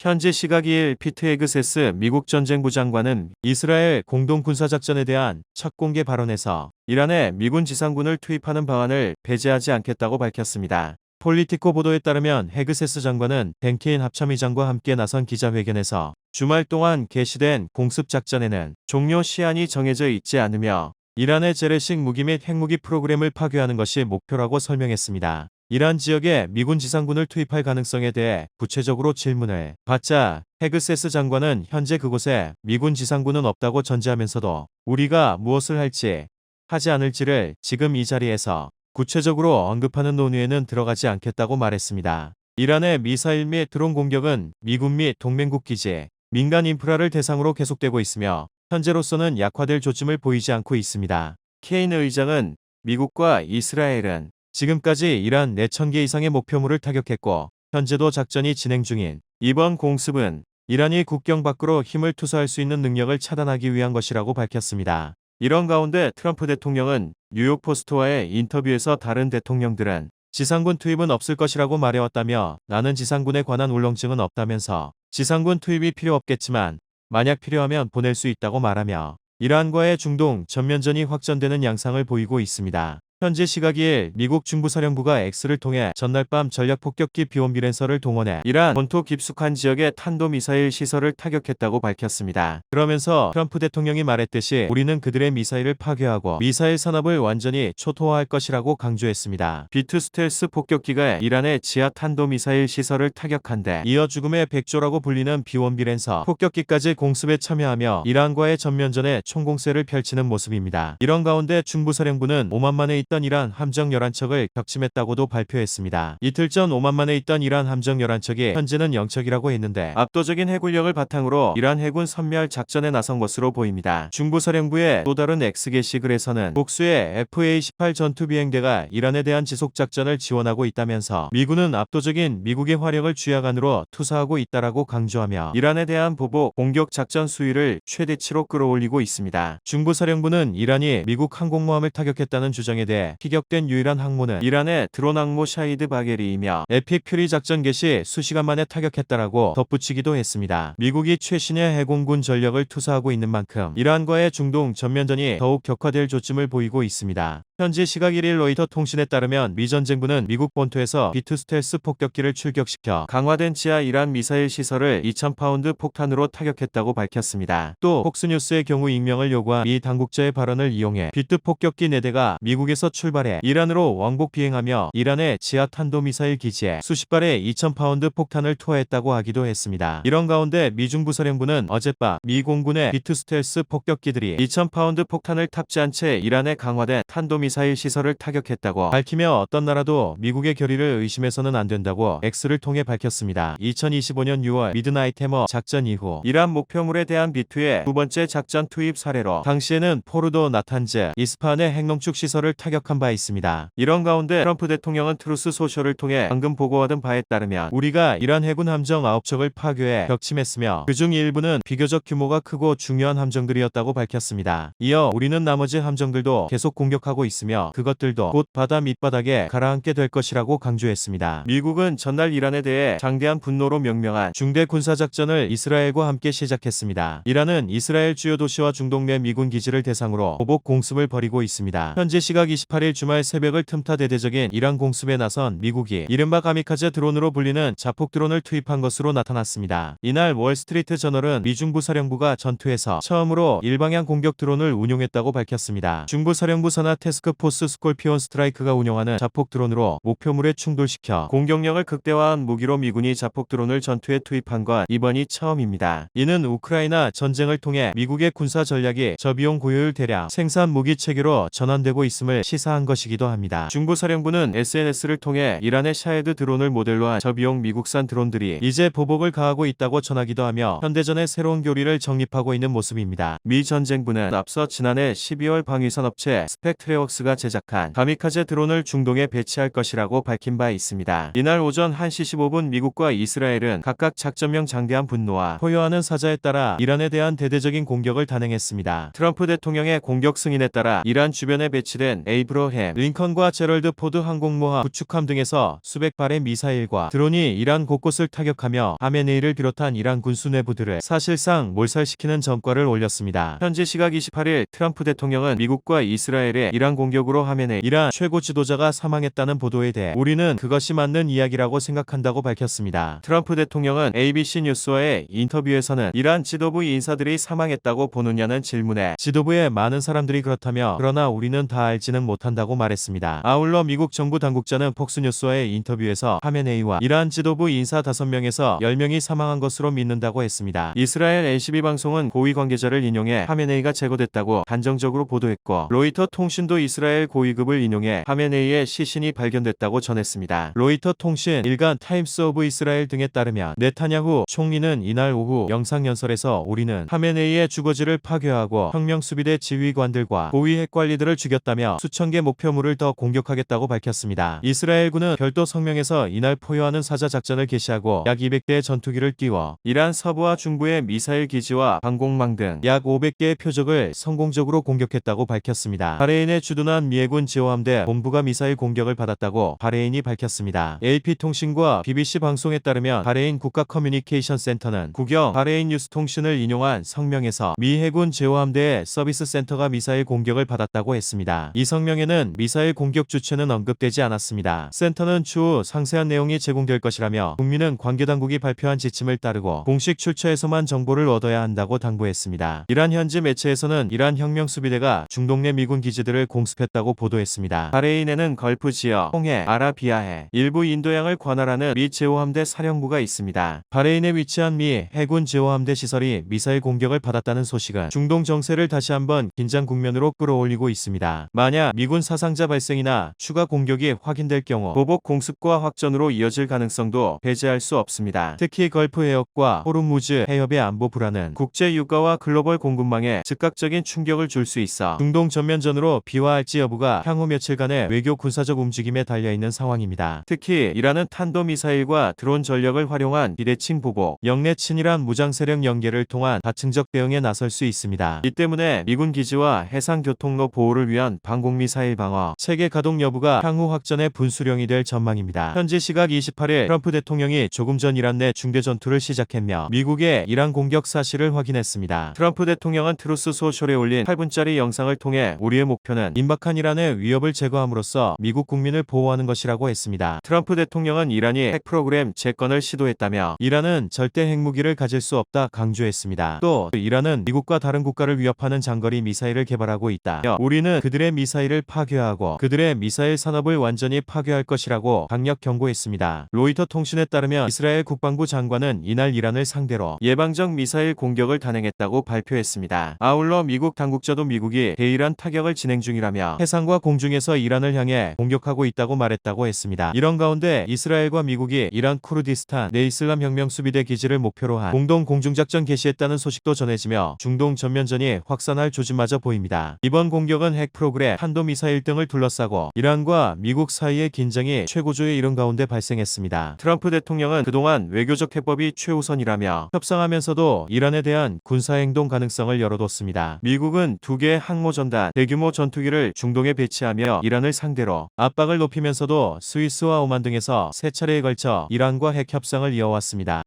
현지 시각 2일 피트 헤그세스 미국 전쟁부 장관은 이스라엘 공동 군사작전에 대한 첫 공개 발언에서 이란에 미군 지상군을 투입하는 방안을 배제하지 않겠다고 밝혔습니다. 폴리티코 보도에 따르면 헤그세스 장관은 벤케인 합참의장과 함께 나선 기자회견에서 주말 동안 개시된 공습작전에는 종료 시한이 정해져 있지 않으며 이란의 재래식 무기 및 핵무기 프로그램을 파괴하는 것이 목표라고 설명했습니다. 이란 지역에 미군 지상군을 투입할 가능성에 대해 구체적으로 질문을 받자 헤그세스 장관은 현재 그곳에 미군 지상군은 없다고 전제하면서도 우리가 무엇을 할지 하지 않을지를 지금 이 자리에서 구체적으로 언급하는 논의에는 들어가지 않겠다고 말했습니다. 이란의 미사일 및 드론 공격은 미군 및 동맹국 기지, 민간 인프라를 대상으로 계속되고 있으며 현재로서는 약화될 조짐을 보이지 않고 있습니다. 케인 의장은 미국과 이스라엘은 지금까지 이란 4,000개 이상의 목표물을 타격했고 현재도 작전이 진행 중인 이번 공습은 이란이 국경 밖으로 힘을 투사할 수 있는 능력을 차단하기 위한 것이라고 밝혔습니다. 이런 가운데 트럼프 대통령은 뉴욕포스트와의 인터뷰에서 다른 대통령들은 지상군 투입은 없을 것이라고 말해왔다며 나는 지상군에 관한 울렁증은 없다면서 지상군 투입이 필요 없겠지만 만약 필요하면 보낼 수 있다고 말하며 이란과의 중동 전면전이 확전되는 양상을 보이고 있습니다. 현지 시각 2일 미국 중부사령부가 X를 통해 전날 밤 전략폭격기 B-1B 동원해 이란 본토 깊숙한 지역의 탄도미사일 시설을 타격했다고 밝혔습니다. 그러면서 트럼프 대통령이 말했듯이 우리는 그들의 미사일을 파괴하고 미사일 산업을 완전히 초토화할 것이라고 강조했습니다. B-2 스텔스 폭격기가 이란의 지하 탄도미사일 시설을 타격한 데 이어 죽음의 백조라고 불리는 B-1B 폭격기까지 공습에 참여하며 이란과의 전면전에 총공세를 펼치는 모습입니다. 이런 가운데 중부사령부는 오만만에 있던 이란 함정 11척을 격침했다고도 발표했습니다. 이틀 전 오만만에 있던 이란 함정 11척이 현재는 0척이라고 했는데 압도적인 해군력을 바탕으로 이란 해군 섬멸 작전에 나선 것으로 보입니다. 중부사령부의 또 다른 엑스게시글에서는 복수의 FA-18 전투비행대가 이란에 대한 지속작전을 지원하고 있다면서 미군은 압도적인 미국의 화력을 쥐약안으로 투사하고 있다라고 강조하며 이란에 대한 보복 공격 작전 수위를 최대치로 끌어올리고 있습니다. 중부사령부는 이란이 미국 항공모함을 타격했다는 주장에 대해 피격된 유일한 항모는 이란의 드론 항모 샤히드 바게리이며 에픽 퓨리 작전 개시 수시간 만에 타격했다라고 덧붙이기도 했습니다. 미국이 최신의 해공군 전력을 투사하고 있는 만큼 이란과의 중동 전면전이 더욱 격화될 조짐을 보이고 있습니다. 현지 시각 1일 로이터 통신에 따르면 미 전쟁부는 미국 본토에서 B-2 스텔스 폭격기를 출격시켜 강화된 지하 이란 미사일 시설을 2,000파운드 폭탄으로 타격했다고 밝혔습니다. 또 폭스뉴스의 경우 익명을 요구한 미 당국자의 발언을 이용해 B-2 폭격기 4대가 미국에서 출발해 이란으로 왕복 비행하며 이란의 지하 탄도미사일 기지에 수십 발의 2,000파운드 폭탄을 투하했다고 하기도 했습니다. 이런 가운데 미 중부사령부는 어젯밤 미 공군의 B-2 스텔스 폭격기들이 2,000파운드 폭탄을 탑재한 채 이란의 강화된 탄도미사일 시설을 타격했다고 밝히며 어떤 나라도 미국의 결의를 의심해서는 안 된다고 X를 통해 밝혔습니다. 2025년 6월 미드나잇 해머 작전 이후 이란 목표물에 대한 B-2의 두 번째 작전 투입 사례로 당시에는 포르도 나탄즈, 이스파한의 핵농축 시설을 타격한 바 있습니다. 이런 가운데 트럼프 대통령은 트루스 소셜을 통해 방금 보고받은 바에 따르면 우리가 이란 해군 함정 9척을 파괴해 격침했으며 그중 일부는 비교적 규모가 크고 중요한 함정들이었다고 밝혔습니다. 이어 우리는 나머지 함정들도 계속 공격하고 있으며 그것들도 곧 바다 밑바닥에 가라앉게 될 것이라고 강조했습니다. 미국은 전날 이란에 대해 장대한 분노로 명명한 중대 군사작전을 이스라엘과 함께 시작했습니다. 이란은 이스라엘 주요 도시와 중동 내 미군 기지를 대상으로 보복 공습을 벌이고 있습니다. 현재 시각 28일 주말 새벽을 틈타 대대적인 이란 공습에 나선 미국이 이른바 가미카제 드론으로 불리는 자폭 드론을 투입한 것으로 나타났습니다. 이날 월스트리트 저널은 미 중부사령부가 전투에서 처음으로 일방향 공격 드론을 운용했다고 밝혔습니다. 중부사령부 산하 태스크포스 스콜피온 스트라이크가 운용하는 자폭 드론으로 목표물에 충돌시켜 공격력을 극대화한 무기로 미군이 자폭 드론을 전투에 투입한 건 이번이 처음입니다. 이는 우크라이나 전쟁을 통해 미국의 군사 전략이 저비용 고효율 대량 생산 무기 체계로 전환되고 있음을 시사한 것이기도 합니다. 중부사령부는 SNS를 통해 이란의 샤헤드 드론을 모델로 한 저비용 미국산 드론들이 이제 보복을 가하고 있다고 전하기도 하며 현대전의 새로운 교리를 정립하고 있는 모습입니다. 미 전쟁부는 앞서 지난해 12월 방위산 업체 스펙트레웍스가 제작한 가미카제 드론을 중동에 배치할 것이라고 밝힌 바 있습니다. 이날 오전 1시 15분 미국과 이스라엘은 각각 작전명 장대한 분노와 포효하는 사자에 따라 이란에 대한 대대적인 공격을 단행했습니다. 트럼프 대통령의 공격 승인에 따라 이란 주변에 배치된 에이브러햄 링컨과 제럴드 포드 항공모함 구축함 등에서 수백 발의 미사일과 드론이 이란 곳곳을 타격하며 하메네이를 비롯한 이란 군수 내부들을 사실상 몰살시키는 전과를 올렸습니다. 현지 시각 28일 트럼프 대통령은 미국과 이스라엘의 이란 공격으로 하메네이 이란 최고 지도자가 사망했다는 보도에 대해 우리는 그것이 맞는 이야기라고 생각한다고 밝혔습니다. 트럼프 대통령은 ABC 뉴스와의 인터뷰에서는 이란 지도부 인사들이 사망했다고 보느냐는 질문에 지도부의 많은 사람들이 그렇다며 그러나 우리는 다 알지는 못한다고 말했습니다. 아울러 미국 정부 당국자는 폭스뉴스와의 인터뷰에서 하메네이와 이란 지도부 인사 5명에서 10명이 사망한 것으로 믿는다고 했습니다. 이스라엘 LCB 방송은 고위 관계자를 인용해 하메네이가 제거됐다고 단정적으로 보도했고 로이터 통신도 이스라엘 고위급을 인용해 하메네이의 시신이 발견됐다고 전했습니다. 로이터 통신, 일간 타임스 오브 이스라엘 등에 따르면 네타냐후 총리는 이날 오후 영상연설에서 우리는 하메네이의 주거지를 파괴하고 혁명수비대 지휘관들과 고위 핵관리들을 죽였다며 수천 개 목표물을 더 공격하겠다고 밝혔습니다. 이스라엘군은 별도 성명에서 이날 포효하는 사자작전을 개시하고 약 200대의 전투기를 띄워 이란 서부와 중부의 미사일 기지와 항공망 등 약 500개의 표적을 성공적으로 공격했다고 밝혔습니다. 바레인에 주둔한 미해군 지호함대 본부가 미사일 공격을 받았다고 바레인이 밝혔습니다. AP통신과 BBC 방송에 따르면 바레인 국가 커뮤니케이션 센터는 국영 바레인 뉴스통신을 인용한 성명에서 미 해군 제호함대의 서비스 센터가 미사일 공격을 받았다고 했습니다. 이 성명에는 미사일 공격 주체는 언급되지 않았습니다. 센터는 추후 상세한 내용이 제공될 것이라며 국민은 관계당국이 발표한 지침을 따르고 공식 출처에서만 정보를 얻어야 한다고 당부했습니다. 이란 현지 매체에서는 이란 혁명수비대가 중동 내 미군 기지들을 공습했다고 보도했습니다. 바레인에는 걸프 지역, 홍해, 아라비아해, 일부 인도양을 관할하는 미 제호함대 사령부가 있습니다. 바레인에 위치한 미 해군 제호함대 시설이 미사일 공격을 받았다는 소식은 중동 정세를 다시 한번 긴장 국면으로 끌어올리고 있습니다. 만약 미군 사상자 발생이나 추가 공격이 확인될 경우 보복 공습과 확전으로 이어질 가능성도 배제할 수 없습니다. 특히 걸프 해역과 호르무즈 해협의 안보 불안은 국제 유가와 글로벌 공급망에 즉각적인 충격을 줄 수 있어 중동 전면전으로 비화할지 여부가 향후 며칠간의 외교 군사적 움직임에 달려있는 상황입니다. 특히 이란은 탄도미사일과 드론 전력을 활용한 비대칭 보복, 영내 친이란 무장 세력 연계를 통한 다층적 대응에 나설 수 있습니다. 이 때문에 미군 기지와 해상 교통로 보호를 위한 방공미사일 방어 체계 가동 여부가 향후 확전의 분수령이 될 전망입니다. 현지 시각 28일 트럼프 대통령이 조금 전 이란 내 중대 전투를 시작했며 미국의 이란 공격 사실을 확인했습니다. 트럼프 대통령은 트루스 소셜에 올린 8분짜리 영상을 통해 우리의 목표는 임박한 이란의 위협을 제거함으로써 미국 국민을 보호하는 것이라고 했습니다. 트럼프 대통령은 이란이 핵 프로그램 재건을 시도했다며 이란은 절대 핵무기를 가질 수 없다 강조했습니다. 또 이란은 미국과 다른 국가를 위협하는 장거리 미사일을 개발하고 있다. 우리는 그들의 미사일을 파괴하고 그들의 미사일 산업을 완전히 파괴할 것이라고 강력 경고했습니다. 로이터 통신에 따르면 이스라엘 국방부 장관은 이날 이란을 상대로 예방적 미사일 공격을 단행했다고 발표했습니다. 아울러 미국 당국자도 미국이 대이란 타격을 진행 중이라며 해상과 공중에서 이란을 향해 공격하고 있다고 말했다고 했습니다. 이런 가운데 이스라엘과 미국이 이란 쿠르디스탄 내 이슬람 혁명 수비대 기지를 목표로 한 공동 공중작전 개시했다는 소식도 전해지며 중동 전면전이 확산할 조짐마저 보입니다. 이번 공격은 핵 프로그램, 탄도미사일 등을 둘러싸고 이란과 미국 사이의 긴장이 최고조에 이른 가운데 발생했습니다. 트럼프 대통령은 그동안 외교적 해법이 최우선이라며 협상하면서도 이란에 대한 군사행동 가능성을 열어뒀습니다. 미국은 2개의 항모전단, 대규모 전투기를 중동에 배치하며 이란을 상대로 압박을 높이면서도 스위스와 오만 등에서 3차례에 걸쳐 이란과 핵 협상을 이어왔습니다.